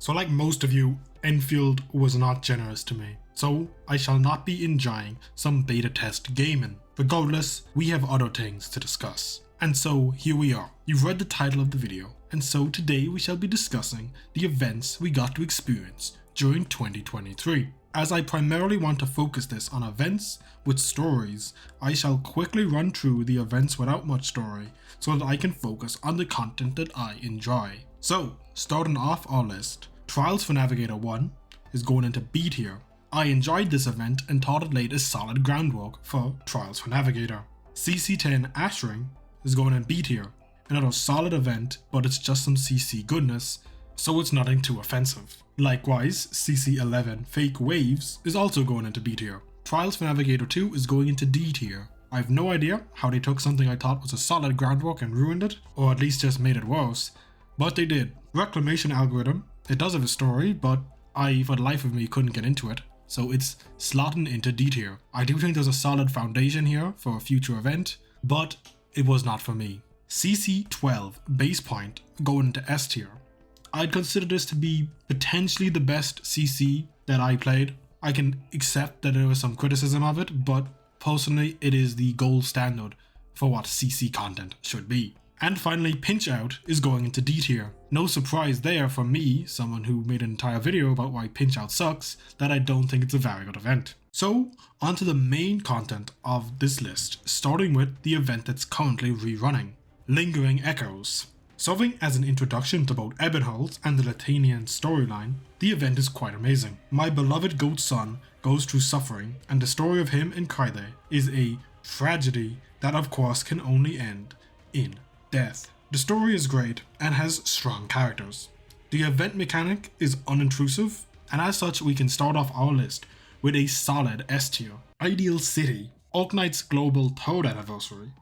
So like most of you, Enfield was not generous to me. So I shall not be enjoying some beta test gaming. Regardless, we have other things to discuss. And so here we are. You've read the title of the video, and so today we shall be discussing the events we got to experience during 2023. As I primarily want to focus this on events with stories, I shall quickly run through the events without much story so that I can focus on the content that I enjoy. So, starting off our list, Trials for Navigator 1 is going into B tier. I enjoyed this event and thought it laid a solid groundwork for Trials for Navigator. CC10 Ashring is going in B tier. Another solid event, but it's just some CC goodness, so it's nothing too offensive. Likewise, CC11 Fake Waves is also going into B tier. Trials for Navigator 2 is going into D tier. I have no idea how they took something I thought was a solid groundwork and ruined it, or at least just made it worse, but they did. Reclamation Algorithm, it does have a story, but I, for the life of me, couldn't get into it, so it's slotting into D tier. I do think there's a solid foundation here for a future event, but it was not for me. CC12 Base Point going into S tier. I'd consider this to be potentially the best CC that I played. I can accept that there was some criticism of it, but personally it is the gold standard for what CC content should be. And finally, Pinch Out is going into D tier. No surprise there for me, someone who made an entire video about why Pinch Out sucks, that I don't think it's a very good event. So, onto the main content of this list, starting with the event that's currently rerunning, Lingering Echoes. Serving as an introduction to both Ebonhold and the Latanian storyline, the event is quite amazing. My beloved goat son goes through suffering, and the story of him and Kaide is a tragedy that of course can only end in death. The story is great and has strong characters. The event mechanic is unintrusive, and as such we can start off our list with a solid S tier. Ideal City, Arknights Global 3rd Anniversary,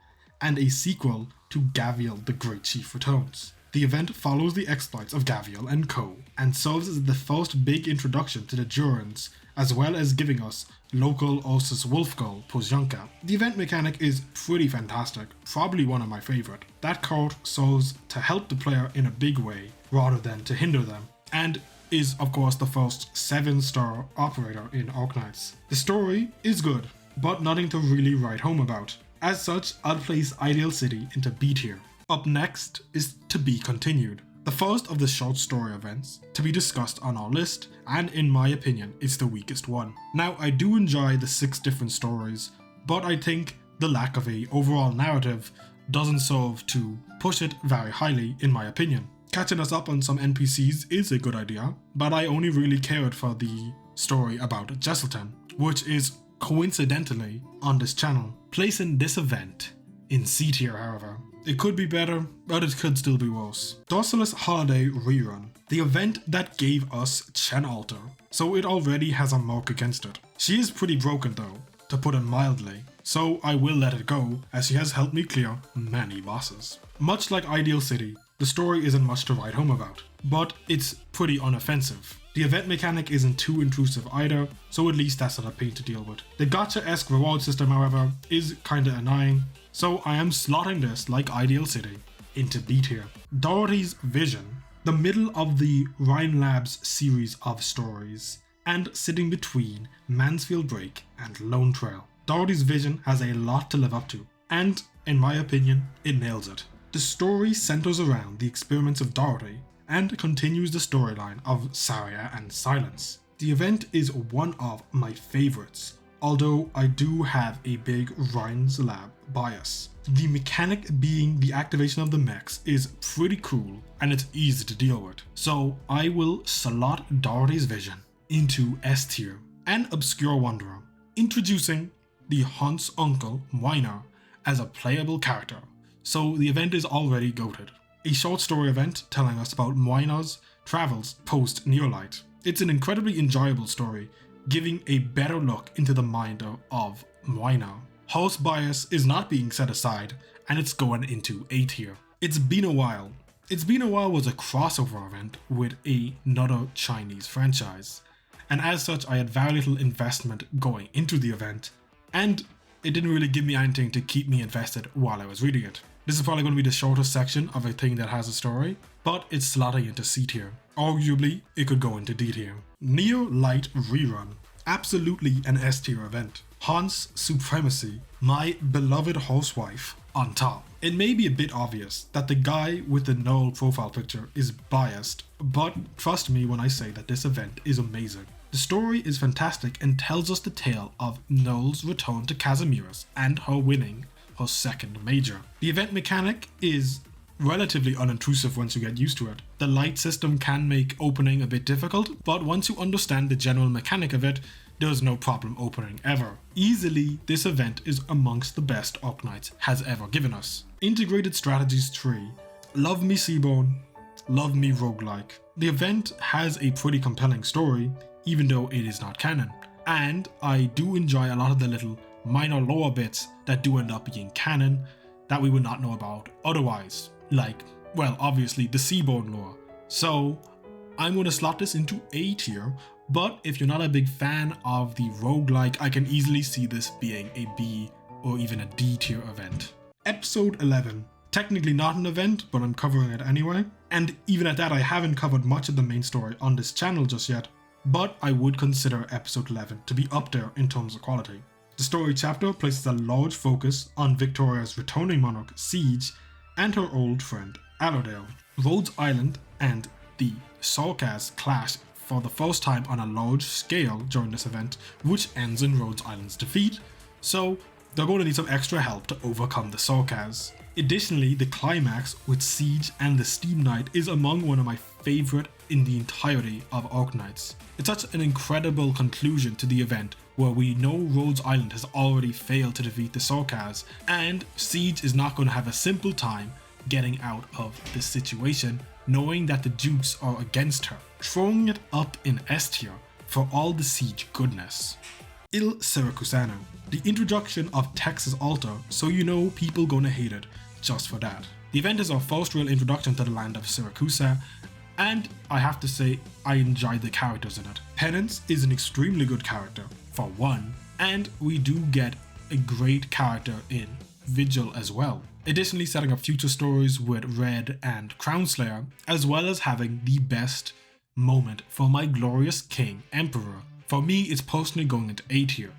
and a sequel to Gaviel the Great Chief returns. The event follows the exploits of Gaviel and co, and serves as the first big introduction to the Durans, as well as giving us local Ursus Wolfgull Pozjanka. The event mechanic is pretty fantastic, probably one of my favourite. That card serves to help the player in a big way, rather than to hinder them, and is of course the first 7-star operator in Arknights. The story is good, but nothing to really write home about. As such, I'll place Ideal City into B tier. Up next is To Be Continued, the first of the short story events to be discussed on our list, and in my opinion, it's the weakest one. Now, I do enjoy the 6 different stories, but I think the lack of a overall narrative doesn't serve to push it very highly in my opinion. Catching us up on some NPCs is a good idea, but I only really cared for the story about Jesselton, which is coincidentally on this channel. Placing this event in C tier, however. It could be better, but it could still be worse. Dorsalus Holiday Rerun, the event that gave us Chen Alter, so it already has a mark against it. She is pretty broken though, to put it mildly, so I will let it go as she has helped me clear many bosses. Much like Ideal City, the story isn't much to write home about, but it's pretty unoffensive. The event mechanic isn't too intrusive either, so at least that's not a pain to deal with. The gacha-esque reward system, however, is kinda annoying, so I am slotting this, like Ideal City, into B tier. Dorothy's Vision, the middle of the Rhine Labs series of stories, and sitting between Mansfield Break and Lone Trail. Dorothy's Vision has a lot to live up to, and, in my opinion, it nails it. The story centers around the experiments of Dorothy, and continues the storyline of Saria and Silence. The event is one of my favourites, although I do have a big Rhines Lab bias. The mechanic being the activation of the mechs is pretty cool and it's easy to deal with, so I will slot Dorothy's Vision into S tier. And Obscure Wanderer, introducing the Hunt's uncle Moina as a playable character, so the event is already goated. A short story event telling us about Moina's travels post Neolight. It's an incredibly enjoyable story, giving a better look into the mind of Moina. Horse bias is not being set aside, and it's going into A tier. It's Been a While. It's Been a While was a crossover event with another Chinese franchise, and as such I had very little investment going into the event, and it didn't really give me anything to keep me invested while I was reading it. This is probably going to be the shortest section of a thing that has a story, but it's slotting into C tier. Arguably, it could go into D tier. Neo Light Rerun. Absolutely an S tier event. Hans Supremacy, my beloved housewife, on top. It may be a bit obvious that the guy with the null profile picture is biased, but trust me when I say that this event is amazing. The story is fantastic and tells us the tale of Null's return to Casimiras and her winning her second major. The event mechanic is relatively unintrusive once you get used to it. The light system can make opening a bit difficult, but once you understand the general mechanic of it, there's no problem opening ever. Easily, this event is amongst the best Arknights has ever given us. Integrated Strategies 3. Love me Seaborn, love me roguelike. The event has a pretty compelling story, even though it is not canon. And I do enjoy a lot of the little minor lore bits that do end up being canon that we would not know about otherwise. Like, well, obviously the Seaborn lore. So I'm going to slot this into A tier, but if you're not a big fan of the roguelike, I can easily see this being a B or even a D tier event. Episode 11. Technically not an event, but I'm covering it anyway. And even at that, I haven't covered much of the main story on this channel just yet, but I would consider episode 11 to be up there in terms of quality. The story chapter places a large focus on Victoria's returning monarch, Siege, and her old friend, Allerdale. Rhodes Island and the Sarkaz clash for the first time on a large scale during this event, which ends in Rhodes Island's defeat, so they're going to need some extra help to overcome the Sarkaz. Additionally, the climax with Siege and the Steam Knight is among one of my favourite in the entirety of Arknights. It's such an incredible conclusion to the event where we know Rhodes Island has already failed to defeat the Sarkaz, and Siege is not going to have a simple time getting out of this situation, knowing that the Dukes are against her, throwing it up in S tier for all the Siege goodness. Il Syracusano. The introduction of Texas Altar, so you know people gonna hate it just for that. The event is our first real introduction to the land of Syracusa, and I have to say I enjoyed the characters in it. Penance is an extremely good character, for one, and we do get a great character in Vigil as well. Additionally, setting up future stories with Red and Crownslayer, as well as having the best moment for my glorious King Emperor. For me, it's personally going into A tier,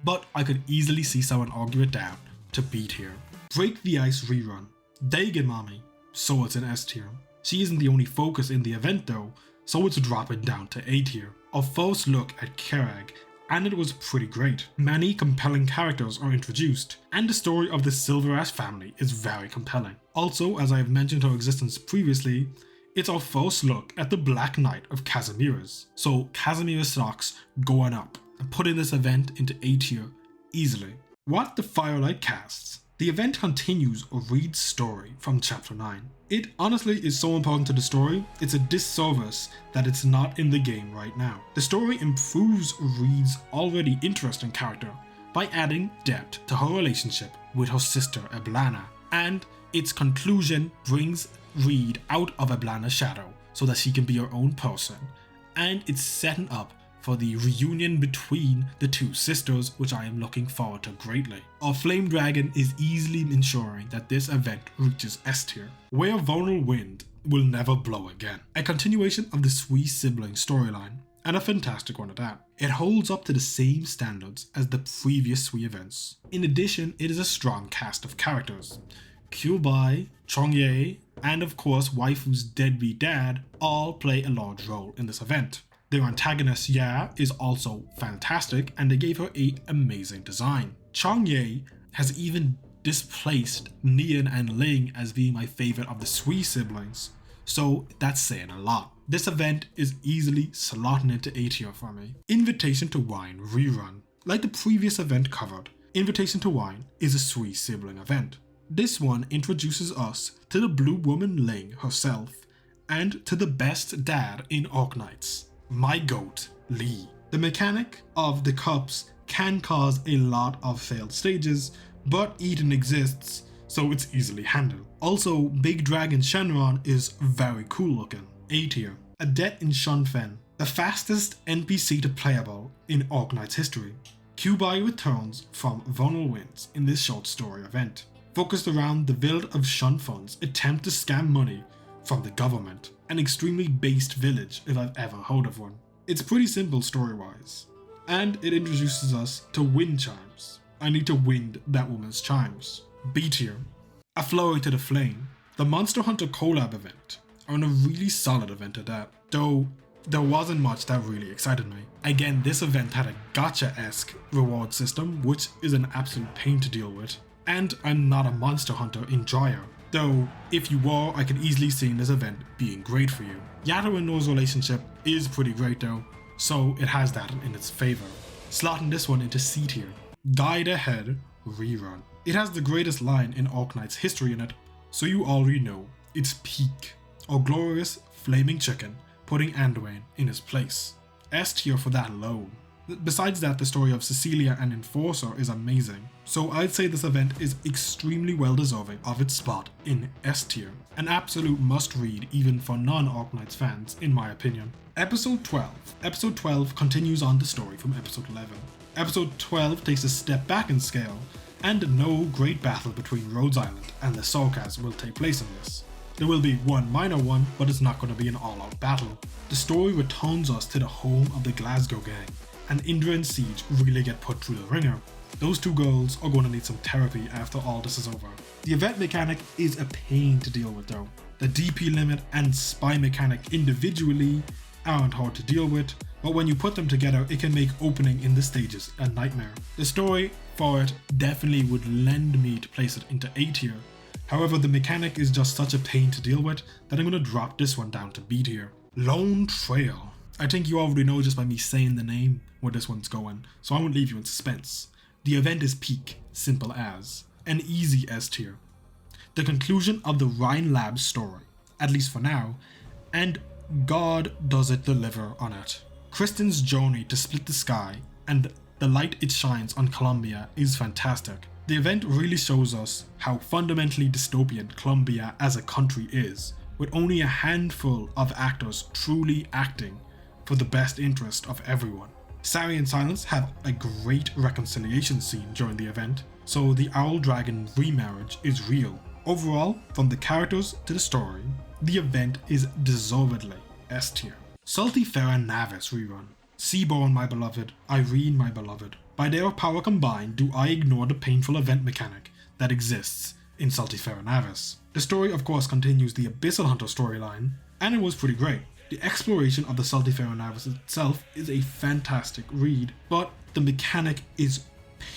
but I could easily see someone argue it down to B tier. Break the Ice Rerun. Dagon Mami, so it's an S tier. She isn't the only focus in the event though, so it's dropping down to A tier. Our first look at Kerag, and it was pretty great. Many compelling characters are introduced, and the story of the Silver Ash family is very compelling. Also, as I have mentioned her existence previously, it's our first look at the Black Knight of Casimiras. So Casimira stocks going up, and putting this event into A tier easily. What the Firelight casts. The event continues Reed's story from chapter 9. It honestly is so important to the story, it's a disservice that it's not in the game right now. The story improves Reed's already interesting character by adding depth to her relationship with her sister Eblana, and its conclusion brings Reed out of Eblana's shadow so that she can be her own person, and it's setting up for the reunion between the two sisters, which I am looking forward to greatly. Our Flame Dragon is easily ensuring that this event reaches S tier, where Vernal Wind will never blow again. A continuation of the Sui sibling storyline, and a fantastic one at that. It holds up to the same standards as the previous Sui events. In addition, it is a strong cast of characters. Kyubai, Chongye, and of course Waifu's deadbeat dad all play a large role in this event. Their antagonist Ya is also fantastic, and they gave her an amazing design. Chongye has even displaced Nian and Ling as being my favorite of the Sui siblings, so that's saying a lot. This event is easily slotting into A tier for me. Invitation to Wine Rerun. Like the previous event covered, Invitation to Wine is a Sui sibling event. This one introduces us to the Blue Woman Ling herself, and to the best dad in Arknights, my goat, Lee. The mechanic of the cups can cause a lot of failed stages, but Eden exists, so it's easily handled. Also, Big Dragon Shenron is very cool looking. A tier. Adet in Shunfen, the fastest NPC to playable in Arknights history. Kyubai returns from Vernal Winds in this short story event, focused around the Village of Shunfun's attempt to scam money from the government, an extremely based village if I've ever heard of one. It's pretty simple story-wise, and it introduces us to wind chimes. I need to wind that woman's chimes. B tier, A Flurry to the Flame. The Monster Hunter collab event, and a really solid event at that, though there wasn't much that really excited me. Again, this event had a gacha-esque reward system, which is an absolute pain to deal with, and I'm not a Monster Hunter enjoyer, though if you were, I could easily see this event being great for you. Yato and No's relationship is pretty great though, so it has that in its favor. Slotting this one into C tier, Guide Ahead Rerun. It has the greatest line in Arknights history in it, so you already know it's peak, or glorious flaming chicken putting Anduin in his place. S tier for that alone. Besides that, the story of Cecilia and Enforcer is amazing, so I'd say this event is extremely well deserving of its spot in S tier. An absolute must read even for non-Arknights fans in my opinion. Episode 12. Episode 12 continues on the story from episode 11. Episode 12 takes a step back in scale, and no great battle between Rhodes Island and the Sorkas will take place in this. There will be one minor one, but it's not going to be an all-out battle. The story returns us to the home of the Glasgow gang, and Indra and Siege really get put through the ringer. Those two girls are going to need some therapy after all this is over. The event mechanic is a pain to deal with though. The DP limit and spy mechanic individually aren't hard to deal with, but when you put them together it can make opening in the stages a nightmare. The story for it definitely would lend me to place it into A tier. However, the mechanic is just such a pain to deal with that I'm going to drop this one down to B tier. Lone Trail. I think you already know just by me saying the name where this one's going, so I won't leave you in suspense. The event is peak, simple as, an easy S tier. The conclusion of the Rhine Labs story, at least for now, and God does it deliver on it. Kristen's journey to split the sky and the light it shines on Columbia is fantastic. The event really shows us how fundamentally dystopian Columbia as a country is, with only a handful of actors truly acting for the best interest of everyone. Sari and Silence have a great reconciliation scene during the event, so the Owl Dragon remarriage is real. Overall, from the characters to the story, the event is deservedly S tier. Salty Farah Navis rerun. Seaborn my beloved, Irene my beloved. By their power combined, do I ignore the painful event mechanic that exists in Salty Farah Navis. The story of course continues the Abyssal Hunter storyline, and it was pretty great. The exploration of the Salty Farah Navis itself is a fantastic read, but the mechanic is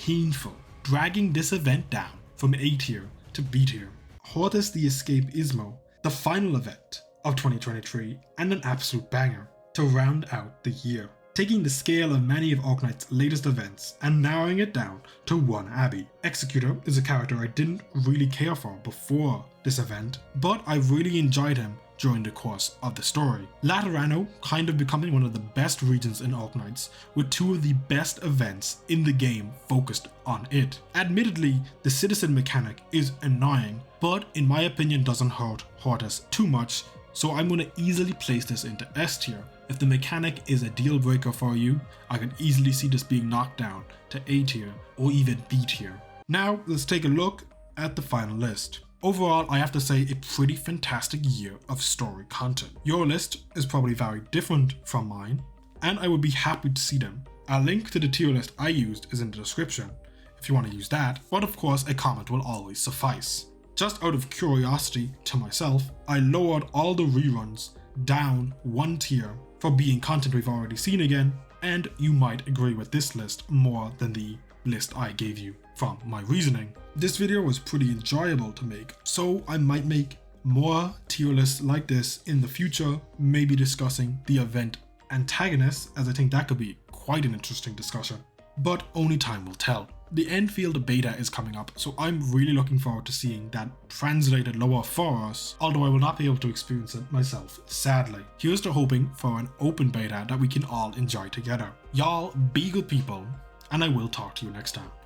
painful, dragging this event down from A tier to B tier. Hortus the Escape Ismo, the final event of 2023, and an absolute banger to round out the year, taking the scale of many of Arknights' latest events and narrowing it down to one Abby. Executor is a character I didn't really care for before this event, but I really enjoyed him during the course of the story. Laterano kind of becoming one of the best regions in Arknights, with two of the best events in the game focused on it. Admittedly, the citizen mechanic is annoying, but in my opinion doesn't hurt Hortus too much, so I'm going to easily place this into S tier. If the mechanic is a deal breaker for you, I can easily see this being knocked down to A tier or even B tier. Now let's take a look at the final list. Overall, I have to say a pretty fantastic year of story content. Your list is probably very different from mine, and I would be happy to see them. A link to the tier list I used is in the description if you want to use that, but of course a comment will always suffice. Just out of curiosity to myself, I lowered all the reruns down one tier for being content we've already seen again, and you might agree with this list more than the list I gave you from my reasoning. This video was pretty enjoyable to make, so I might make more tier lists like this in the future, maybe discussing the event antagonists, as I think that could be quite an interesting discussion, but only time will tell. The Enfield beta is coming up, so I'm really looking forward to seeing that translated lower for us, although I will not be able to experience it myself, sadly. Here's to hoping for an open beta that we can all enjoy together. Y'all be good people, and I will talk to you next time.